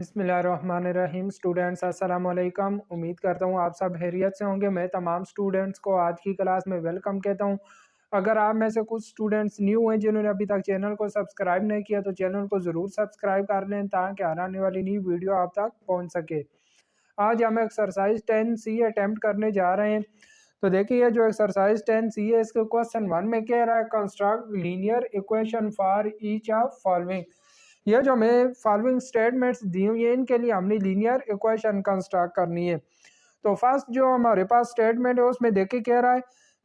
बिस्मिल्लाहिर्रहमानिर्रहीम। स्टूडेंट्स अस्सलाम वालेकुम। उम्मीद करता हूँ आप सब खैरियत से होंगे। मैं तमाम स्टूडेंट्स को आज की क्लास में वेलकम कहता हूँ। अगर आप में से कुछ स्टूडेंट्स न्यू हैं जिन्होंने अभी तक चैनल को सब्सक्राइब नहीं किया तो चैनल को ज़रूर सब्सक्राइब कर लें ताकि आने वाली नई वीडियो आप तक पहुँच सके। आज हम एक्सरसाइज 10C अटैम्प्ट करने जा रहे हैं। तो देखिए जो एक्सरसाइज 10C है इसके क्वेश्चन 1 में कह रहा है construct linear equation for each of following. ये जो हमें फॉलोइंग स्टेटमेंट्स दी हुई है इनके लिए हमने लीनियर इक्वेशन कंस्ट्रक्ट करनी है। तो फर्स्ट जो हमारे पास स्टेटमेंट है उसमें देखिए कह रहा है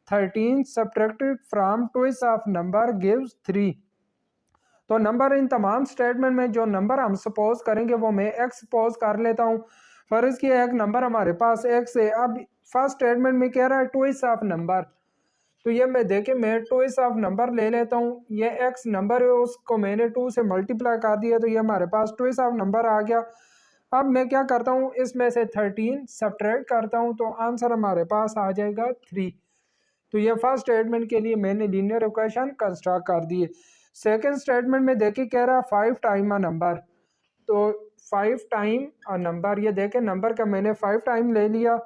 13 subtracted from twice of number gives 3। तो नंबर इन तमाम स्टेटमेंट में जो नंबर हम सपोज करेंगे वो मैं एक्स सपोज कर लेता हूँ। फर्ज किया एक नंबर हमारे पास एक्स है। अब फर्स्ट स्टेटमेंट में कह रहा है ट्वाइस ऑफ नंबर, तो ये मैं देखे मैं ट्वाइस ऑफ नंबर ले लेता हूँ। ये एक्स नंबर है उसको मैंने 2 से मल्टीप्लाई कर दिया तो ये हमारे पास ट्वाइस ऑफ नंबर आ गया। अब मैं क्या करता हूँ इसमें से 13 सब्ट्रैक्ट करता हूँ तो आंसर हमारे पास आ जाएगा 3। तो ये फर्स्ट स्टेटमेंट के लिए मैंने लीनियर इक्वेशन कंस्ट्रक्ट कर दिए। सेकेंड स्टेटमेंट में देखिए कह रहा है 5 टाइम अ नंबर, तो 5 टाइम अ नंबर, ये देखें नंबर का मैंने 5 टाइम ले लिया।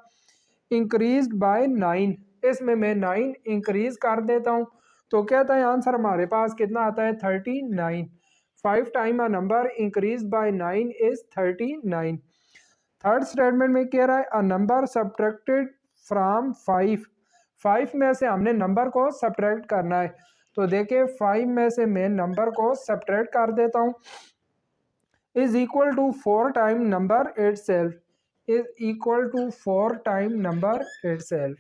इंक्रीज बाय 9, इसमें मैं 9 इंक्रीज कर देता हूँ तो कहता है आंसर हमारे पास कितना आता है 39। 5 time a number increase by 9 is 39। Third statement में कह रहा है अ नंबर सब्ट्रैक्टेड फ्रॉम 5। 5 में से हमने नंबर को सब्ट्रैक्ट करना है तो देखिए 5 में से मैं नंबर को सब्ट्रैक्ट कर देता हूँ is equal to 4 time number itself, is equal to 4 time number itself.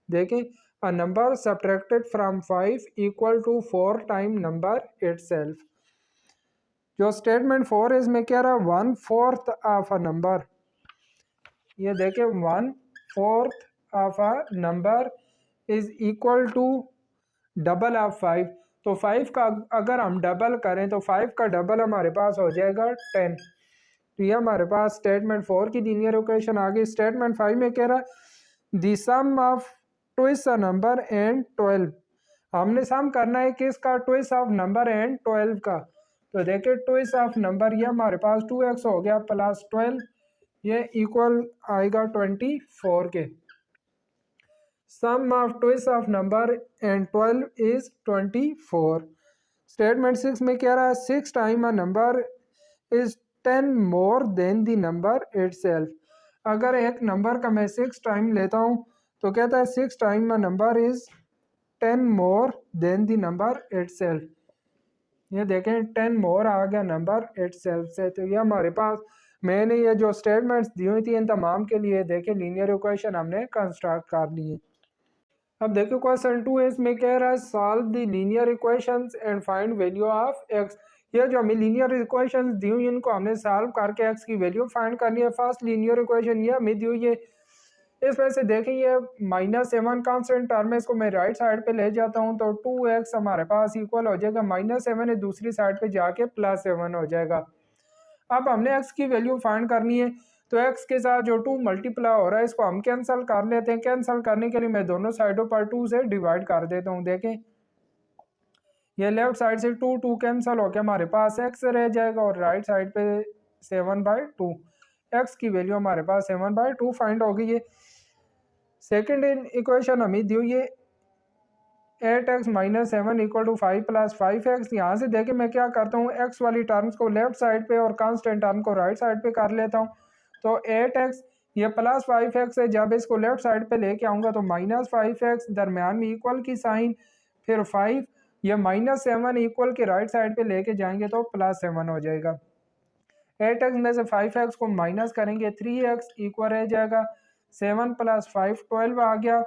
देखें a number subtracted from 5 equal to 4 time number itself. जो स्टेटमेंट 4 है इसमें कह रहा है 1/4 ऑफ अ नंबर, ये देखें 1/4 of a number is equal to double of 5। तो 5 का अगर हम डबल करें तो 5 का डबल हमारे पास हो जाएगा 10। तो ये हमारे पास स्टेटमेंट 4 की लीनियर इक्वेशन आ गई। स्टेटमेंट 5 में कह रहा है the sum of twice a number and 12। हमने सम करना है किसका, ट्वाइस ऑफ नंबर एंड 12 का। तो देखिए ट्वाइस ऑफ नंबर ये हमारे पास 2x हो गया प्लस 12, ये इक्वल आएगा 24 के। Sum of twice of number and 12 is 24। Statement 6 में कह रहा है 6 time a number is 10 more than the number itself. अगर एक नंबर का मैं 6 टाइम लेता हूँ तो कहता है 6 time a number is 10 more than the number itself. ये देखें 10 मोर आ गया नंबर इटसेल्फ से। तो ये हमारे पास मैंने ये जो स्टेटमेंट्स दी हुई थी इन तमाम के लिए देखें लीनियर इक्वेशन हमने कंस्ट्रक्ट कर ली। अब देखो क्वेश्चन 2 है, इसमें कह रहा है solve the linear equations and find value of x. ये जो हमें लीनियर इक्वेशंस दी हुई इनको हमने सॉल्व करके एक्स की वैल्यू फाइंड करनी है। फर्स्ट लीनियर इक्वेशन ये हमें दी हुई है, इसमें से देखें ये -7 कांस्टेंट टर्म है, इसको मैं राइट साइड पे ले जाता हूँ तो 2x हमारे पास इक्वल हो जाएगा -7 है, दूसरी साइड पे जाके +7 हो जाएगा। अब हमने x की वैल्यू फाइंड करनी है तो x के साथ जो 2 मल्टीप्लाई हो रहा है इसको हम कैंसिल कर लेते हैं। कैंसिल करने के लिए मैं दोनों साइडों पर 2 से डिवाइड कर देता हूँ। देखें ये लेफ्ट साइड से 2 कैंसिल होकर हमारे पास x रह जाएगा और राइट साइड पे 7/2। x की वैल्यू हमारे पास 7/2 फाइंड हो गई है। सेकेंड इक्वेशन हमें दी हुई है 8x - 7 = 5 + 5x। यहाँ से देखें मैं क्या करता हूँ x वाली टर्म्स को लेफ्ट साइड पे और कांस्टेंट टर्म को राइट साइड पे कर लेता हूँ। तो 8x ये +5x है, जब इसको लेफ्ट साइड पे लेके आऊँगा तो -5x, दरम्यान में इक्वल की साइन, फिर 5, ये -7 इक्वल के राइट साइड पे लेके जाएंगे तो +7 हो जाएगा। 8x में से 5x को माइनस करेंगे 3x इक्वल रह जाएगा 7 + 5 12 आ गया।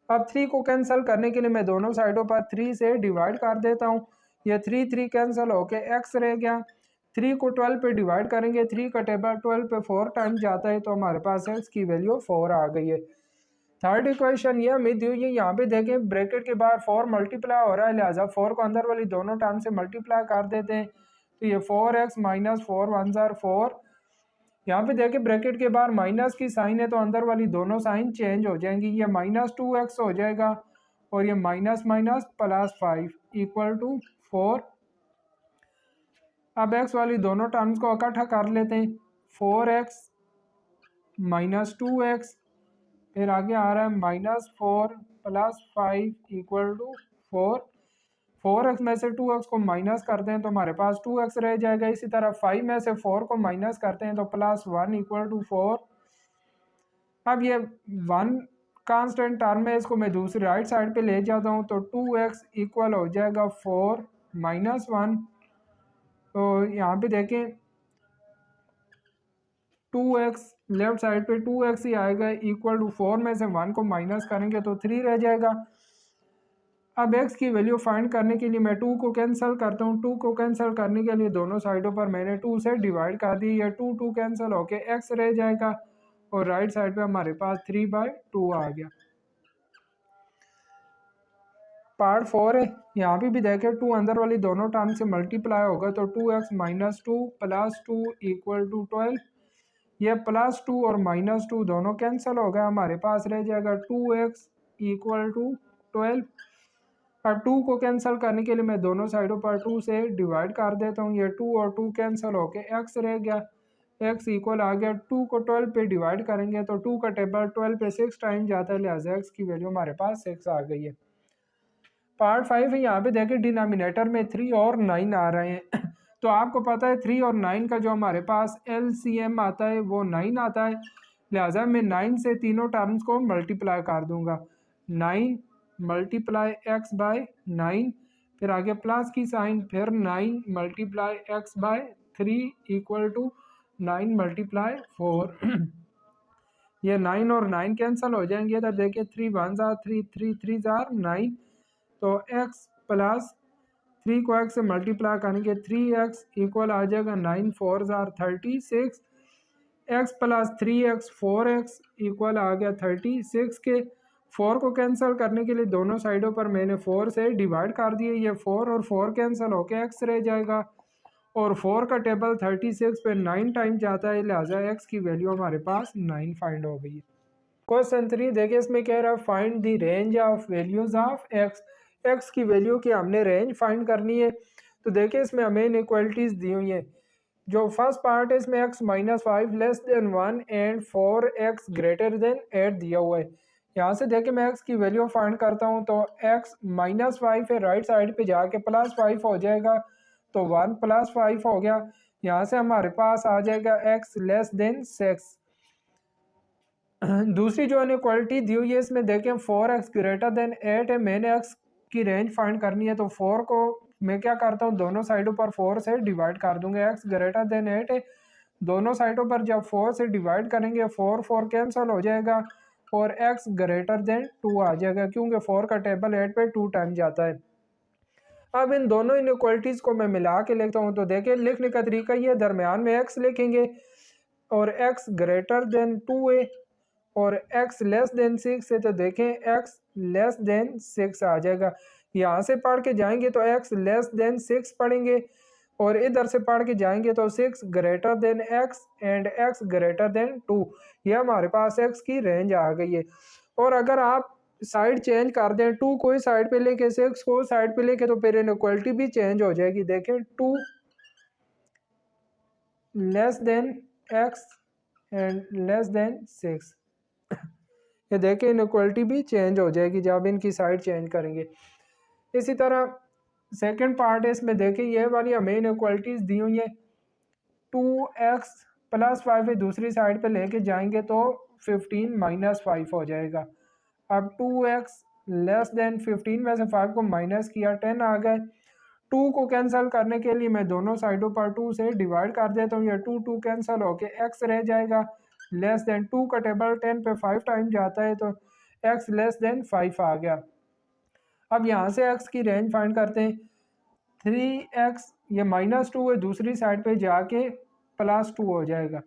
अब 3 को कैंसिल करने के लिए मैं दोनों साइडों पर 3 से डिवाइड कर देता हूँ। ये 3 कैंसिल होके x रह गया। 3 को 12 पे डिवाइड करेंगे, 3 का टेबल 12 पे 4 टाइम जाता है तो हमारे पास x की वैल्यू 4 आ गई है। थर्ड इक्वेशन ये हमें दी हुई है, यहाँ पे देखें ब्रैकेट के बाहर 4 मल्टीप्लाई हो रहा है, लिहाजा 4 को अंदर वाली दोनों टर्म से मल्टीप्लाई कर देते हैं तो ये 4x - 4 1 * 4। यहाँ पे देखिए ब्रैकेट के बाहर माइनस की साइन है तो अंदर वाली दोनों साइन चेंज हो जाएंगी। ये -2x हो जाएगा और ये माइनस +5 = 4। अब x वाली दोनों टर्म्स को इकट्ठा कर लेते हैं। 4x माइनस 2x, फिर आगे आ रहा है -4 + 5 इक्वल टू 4। 4x में से 2x को माइनस करते हैं तो हमारे पास 2x रह जाएगा। इसी तरह 5 में से 4 को माइनस करते हैं तो +1 इक्वल टू 4। अब ये 1 कांस्टेंट टर्म है, इसको मैं दूसरी राइट साइड पे ले जाता हूँ तो 2x इक्वल हो जाएगा 4 - 1। तो यहाँ पे देखें 2x लेफ्ट साइड पे 2x ही आएगा, इक्वल टू 4 में से 1 को माइनस करेंगे तो 3 रह जाएगा। अब x की वैल्यू फाइंड करने के लिए मैं 2 को कैंसिल करता हूँ। 2 को कैंसिल करने के लिए दोनों साइडों पर मैंने 2 से डिवाइड कर दी। ये 2 कैंसिल होके x रह जाएगा और राइट साइड पे हमारे पास 3/2 आ गया। पार्ट 4 है, यहाँ पे भी देखें 2 अंदर वाली दोनों टर्म से मल्टीप्लाई होगा तो 2x - 2 + 2 इक्वल टू 12। ये +2 और -2 दोनों कैंसिल हो गए, हमारे पास रह जाएगा 2x इक्वल टू 12। अब 2 को कैंसिल करने के लिए मैं दोनों साइडों पर 2 से डिवाइड कर देता हूँ। ये 2 और 2 कैंसिल होके x रह गया। x इक्वल आ गया 2 को 12 पे डिवाइड करेंगे तो 2 का टेबल 12 पे 6 टाइम जाता है, लिहाजा x की वैल्यू हमारे पास 6 आ गई है। पार्ट 5 है, यहाँ पे देखें डिनोमिनेटर में 3 और 9 आ रहे हैं। तो आपको पता है 3 और 9 का जो हमारे पास LCM आता है वो 9 आता है, लिहाजा मैं 9 से तीनों टर्म्स को मल्टीप्लाई कर दूंगा। 9 मल्टीप्लाई x बाय 9, फिर आगे प्लस की साइन, फिर 9 multiply x by 3 equal to 9 multiply 4। ये 9 और 9 कैंसिल हो जाएंगे। इधर देखिए 3 1 जार 3, 3 3 जार 9, तो x प्लस 3 को x से मल्टीप्लाई करेंगे 3x इक्वल आ जाएगा 9 4 जार 36। x plus 3x 4x equal आ गया 36 के। 4 को कैंसिल करने के लिए दोनों साइडों पर मैंने 4 से डिवाइड कर दिए। ये 4 और 4 कैंसिल होके x रह जाएगा और 4 का टेबल 36 पे 9 टाइम जाता है, लिहाजा x की वैल्यू हमारे पास 9 फाइंड हो गई है। क्वेश्चन 3 देखिए, इसमें कह रहा है find the range of values of x। x की वैल्यू की हमने रेंज फाइंड करनी है। तो देखिए इसमें हमें इनइक्वालिटीज दी हुई हैं। जो फर्स्ट पार्ट है इसमें x - 5 less than 1 and 4x greater than 8 दिया हुआ है। यहाँ से देखिए मैं x की वैल्यू फाइंड करता हूँ तो x - 5 है, राइट साइड पे जाके +5 हो जाएगा तो 1 + 5 हो गया। यहाँ से हमारे पास आ जाएगा x लेस देन 6। दूसरी जो इनइक्वालिटी दी हुई है इसमें देखें 4x ग्रेटर देन 8 है। मैंने x की रेंज फाइंड करनी है तो 4 को मैं क्या करता हूँ, दोनों साइडों पर 4 से डिवाइड कर दूंगा। x ग्रेटर देन 8 है, दोनों साइडों पर जब 4 से डिवाइड करेंगे 4 4 कैंसिल हो जाएगा और x ग्रेटर देन 2 आ जाएगा, क्योंकि 4 का टेबल 8 पे 2 टाइम जाता है। अब इन दोनों इनइक्वालिटीज़ को मैं मिला के लिखता हूँ तो देखिए लिखने का तरीका ये, दरमियान में x लिखेंगे और x ग्रेटर देन 2 है और x लेस देन 6 है, तो देखें x लेस देन 6 आ जाएगा। यहाँ से पढ़ के जाएंगे तो x लेस देन 6 पढ़ेंगे और इधर से पढ़ के जाएंगे तो 6 greater than x and x greater then 2। ये हमारे पास x की रेंज आ गई है। और अगर आप साइड चेंज कर दें, 2 को ही साइड पे लेके 6 को साइड पे लेके, तो फिर इनइक्वालिटी भी चेंज हो जाएगी। देखें 2 less than x and less then 6, ये देखें इनइक्वालिटी भी चेंज हो जाएगी जब इनकी साइड चेंज करेंगे। इसी तरह सेकंड पार्ट है, इसमें देखें ये वाली हमें इनइक्वालिटीज दी हुई है। 2x + 5 है, दूसरी साइड पे लेके जाएंगे तो 15 - 5 हो जाएगा। अब 2x लेस देन 15 में से 5 को माइनस किया 10 आ गए। 2 को कैंसिल करने के लिए मैं दोनों साइडों पर 2 से डिवाइड कर देता हूँ। ये 2 कैंसिल होके x रह जाएगा। लेस देन 2 का टेबल 10 पे 5 टाइम जाता है तो x लेस देन 5 आ गया। अब यहाँ से x की रेंज फाइंड करते हैं। 3x ये -2 है, दूसरी साइड पे जाके +2 हो जाएगा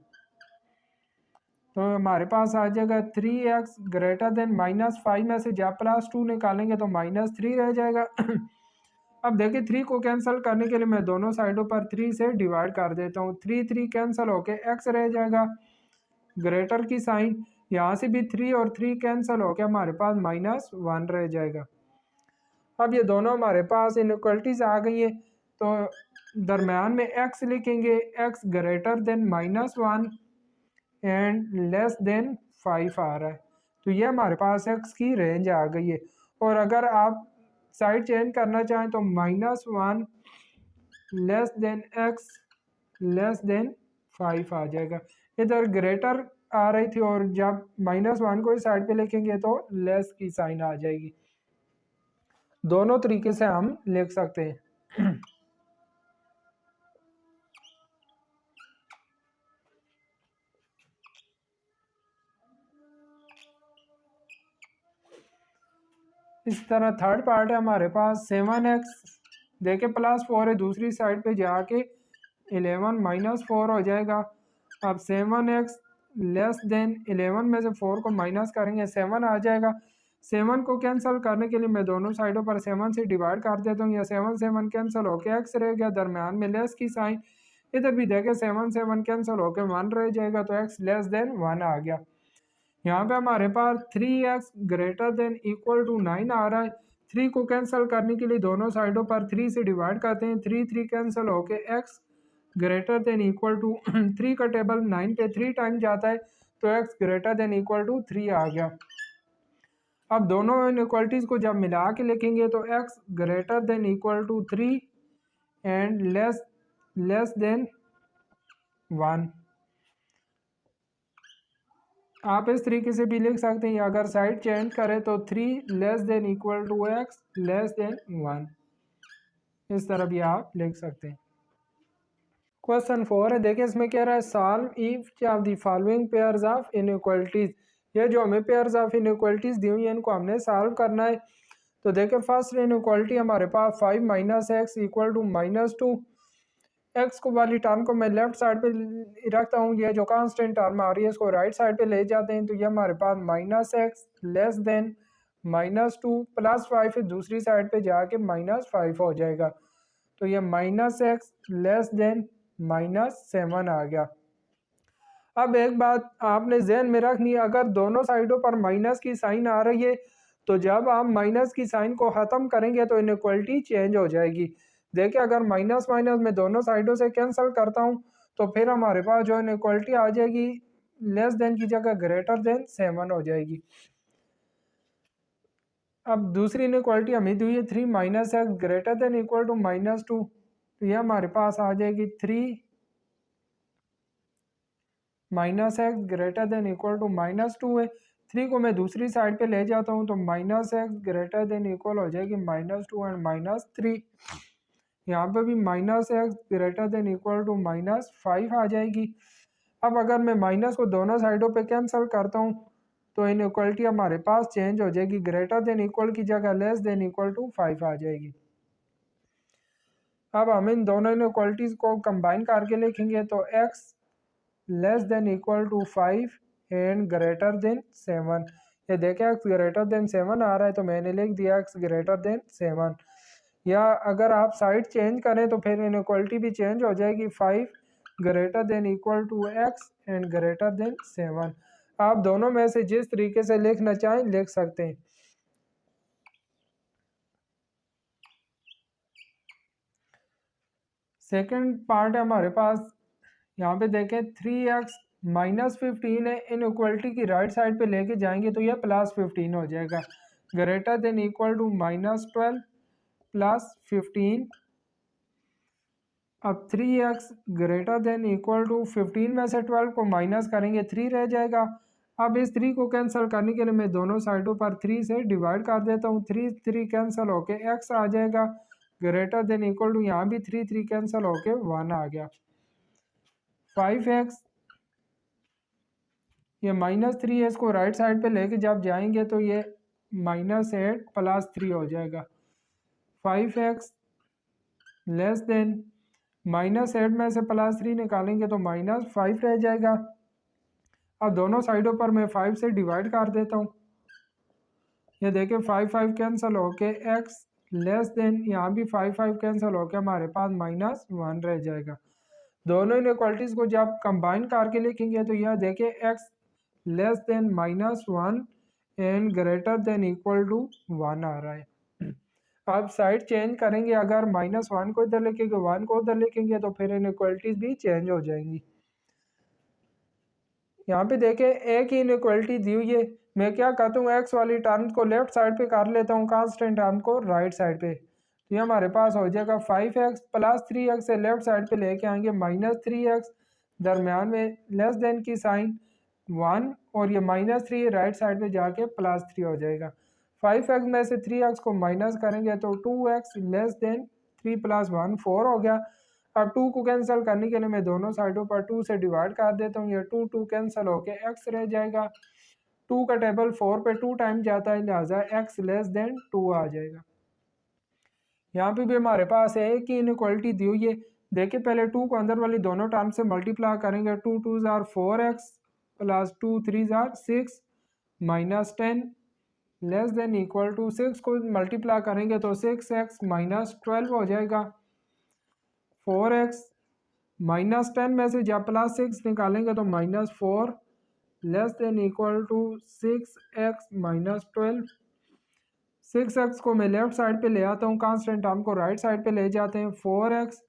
तो हमारे पास आ जाएगा 3x ग्रेटर देन -5 में से जब +2 निकालेंगे तो -3 रह जाएगा। अब देखिए 3 को कैंसिल करने के लिए मैं दोनों साइडों पर 3 से डिवाइड कर देता हूँ। 3 कैंसिल होके x रह जाएगा, ग्रेटर की साइन, यहाँ से भी 3 और 3 कैंसिल होके हमारे पास -1 रह जाएगा। अब ये दोनों हमारे पास इनइक्वालिटीज आ गई है तो दरमियान में x लिखेंगे, x greater then -1 and less then 5 आ रहा है। तो ये हमारे पास x की रेंज आ गई है। और अगर आप साइड चेंज करना चाहें तो -1 less than x less then 5 आ जाएगा। इधर ग्रेटर आ रही थी और जब -1 को इस साइड पे लिखेंगे तो लेस की साइन आ जाएगी। दोनों तरीके से हम लिख सकते हैं। इस तरह थर्ड पार्ट है हमारे पास 7x देखे +4 है, दूसरी साइड पे जाके 11 -4 हो जाएगा। अब 7x लेस देन 11 में से 4 को माइनस करेंगे 7 आ जाएगा। 7 को कैंसिल करने के लिए मैं दोनों साइडों पर 7 से डिवाइड कर देता हूँ। या 7 7 कैंसिल होके x रह गया, दरम्यान में लेस की साइन। इधर भी देखें 7 7 कैंसिल होके 1 रह जाएगा, तो x लेस देन 1 आ गया। यहाँ पे हमारे पास 3x greater than equal to 9 आ रहा है। 3 को कैंसिल करने के लिए दोनों साइडों पर 3 से डिवाइड करते हैं। 3 3 कैंसिल होके x greater than equal to 3 का टेबल 9 पे 3 टाइम जाता है, तो x greater than equal to 3 आ गया। अब दोनों इनइक्वालिटीज़ को जब मिला के लिखेंगे तो x greater than equal to 3 and less than 1। आप इस तरीके से भी लिख सकते हैं, अगर साइड चेंज करें तो 3 less than equal to x less than 1। इस तरह भी आप लिख सकते हैं। क्वेश्चन 4 है, देखिए इसमें कह रहा है solve each of the following pairs of inequalities. ये जो हमें पेयर्स ऑफ इनइक्वालिटीज दी हुई है इनको हमने सॉल्व करना है। तो देखिए फर्स्ट इनइक्वालिटी हमारे पास 5 - x इक्वल टू -2। एक्स को वाली टर्म को मैं लेफ्ट साइड पे रखता हूँ, ये जो कांस्टेंट टर्म आ रही है इसको राइट साइड पे ले जाते हैं। तो ये हमारे पास -x लेस देन -2 +5 है, दूसरी साइड पे जाके -5 हो जाएगा। तो ये -x लेस देन -7 आ गया। अब एक बात आपने जहन में रखनी है, अगर दोनों साइडों पर माइनस की साइन आ रही है तो जब आप माइनस की साइन को ख़त्म करेंगे तो इनइक्वालिटी चेंज हो जाएगी। देखिए अगर माइनस माइनस में दोनों साइडों से कैंसिल करता हूँ तो फिर हमारे पास जो इनइक्वालिटी आ जाएगी लेस देन की जगह ग्रेटर देन 7 हो जाएगी। अब दूसरी इनइक्वालिटी हमें दी हुई है 3 - x greater than equal to -2। तो यह हमारे पास आ जाएगी 3 -x greater than equal to -2 है। 3 को मैं दूसरी साइड पे ले जाता हूँ तो -x ग्रेटर देन इक्वल हो जाएगी -2 एंड -3। यहाँ पे भी -x greater than equal to -5 आ जाएगी। अब अगर मैं माइनस को दोनों साइडों पे कैंसिल करता हूँ तो इनइक्वालिटी हमारे पास चेंज हो जाएगी, ग्रेटर देन इक्वल की जगह लेस देन इक्वल टू 5 आ जाएगी। अब हम इन दोनों इनइक्वालिटीज़ को कंबाइन करके लिखेंगे तो x less than equal to 5 and greater than 7। ये देखें x ग्रेटर देन 7 आ रहा है तो मैंने लिख दिया x ग्रेटर देन 7। या अगर आप साइड चेंज करें तो फिर इनइक्वालिटी भी चेंज हो जाएगी, 5 greater than equal to x and greater than 7। आप दोनों में से जिस तरीके से लिखना चाहें लिख सकते हैं। सेकंड पार्ट है हमारे पास, यहाँ पे देखें 3x -15 है, इनइक्वालिटी की राइट साइड पे लेके जाएंगे तो यह +15 हो जाएगा, ग्रेटर देन इक्वल टू -12 +15। अब 3x greater than equal to 15 में से 12 को माइनस करेंगे 3 रह जाएगा। अब इस 3 को कैंसिल करने के लिए मैं दोनों साइडों पर 3 से डिवाइड कर देता हूँ। 3 3 कैंसिल होके x आ जाएगा, ग्रेटर देन इक्वल टू यहाँ भी 3 3 कैंसिल होके 1 आ गया। 5x ये -3 है, इसको राइट साइड पे लेके जब जाएंगे तो ये -8 +3 हो जाएगा। 5x लेस देन -8 में से +3 निकालेंगे तो -5 रह जाएगा। अब दोनों साइडों पर मैं 5 से डिवाइड कर देता हूँ। ये देखिए 5 5 कैंसिल होके x लेस देन यहाँ भी 5 5 कैंसिल होके हमारे पास -1 रह जाएगा। दोनों इनइक्वालिटीज़ को जब कंबाइन करके लिखेंगे तो यह देखिए x less than -1 and greater than equal to 1 आ रहा है। आप साइड चेंज करेंगे, अगर -1 को इधर लिखेंगे 1 को उधर लिखेंगे तो फिर इनइक्वालिटीज़ भी चेंज हो जाएंगी। यहाँ पे देखें ए की इनइक्वालिटी दी हुई है, मैं क्या करता हूँ एक्स वाली टर्म को लेफ्ट साइड पे कर लेता हूँ, कांस्टेंट टर्म को राइट साइड पे। तो ये हमारे पास हो जाएगा 5x प्लस 3x से लेफ्ट साइड पे लेके आएंगे -3x, दरमियान में लेस देन की साइन 1 और ये -3 राइट साइड पे जाके +3 हो जाएगा। 5x में से 3x को माइनस करेंगे तो 2x लेस देन 3 + 1 4 हो गया। अब 2 को कैंसिल करने के लिए मैं दोनों साइडों पर 2 से डिवाइड कर देता हूँ, ये 2 कैंसिल होके x रह जाएगा। 2 का टेबल 4 पे 2 टाइम जाता है, लिहाजा x लेस देन 2 आ जाएगा। यहाँ पे भी हमारे पास है कि इनइक्वालिटी दी हुई है, देखिए पहले 2 को अंदर वाली दोनों टर्म से मल्टीप्लाई करेंगे, 2 2 जार 4x प्लस 2 3 जार 6 -10 लेस देन इक्वल टू 6 को मल्टीप्लाई करेंगे तो 6x -12 हो जाएगा। 4x -10 में से जब +6 निकालेंगे तो -4 less than equal to 6x -12। 6x को मैं लेफ्ट साइड पे ले आता हूँ, कांस्टेंट टर्म को राइट साइड पे ले जाते हैं। 4x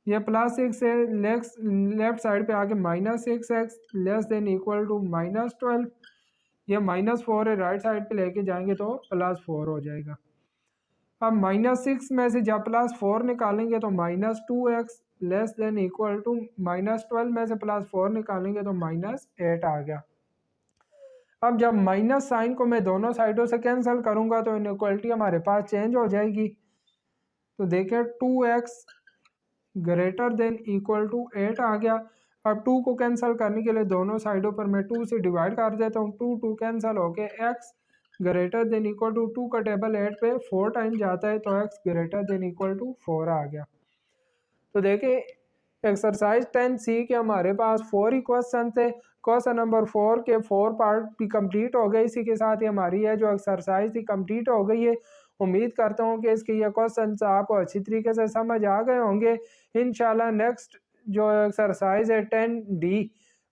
ये +6 से लेफ्ट साइड पे आके -6x less than equal to -12, ये -4 है, राइट साइड पे लेके जाएंगे तो +4 हो जाएगा। अब -6 में से जब +4 निकालेंगे तो -2x less than equal to -12 में से +4 निकालेंगे तो -8 आ गया। अब जब माइनस साइन को मैं दोनों साइडों से कैंसिल करूंगा तो इनइक्वालिटी हमारे पास चेंज हो जाएगी। तो देखें 2x greater than equal to 8 आ गया। अब 2 को कैंसिल करने के लिए दोनों साइडों पर मैं 2 से डिवाइड कर देता हूँ, 2 कैंसिल होके x greater than equal to 2 का टेबल 8 पे 4 टाइम जाता है तो x greater than equal to 4 आ गया। तो देखिए एक्सरसाइज 10C के हमारे पास 4 ही क्वेश्चन थे। क्वेश्चन नंबर 4 के 4 पार्ट भी कंप्लीट हो गए। इसी के साथ ही हमारी है जो एक्सरसाइज थी कंप्लीट हो गई है। उम्मीद करता हूँ कि इसके ये क्वेश्चन आपको अच्छी तरीके से समझ आ गए होंगे। इंशाल्लाह नेक्स्ट जो एक्सरसाइज है 10D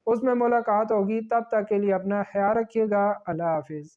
उसमें मुलाकात होगी। तब तक के लिए अपना ख्याल रखिएगा। अल्लाह हाफिज़।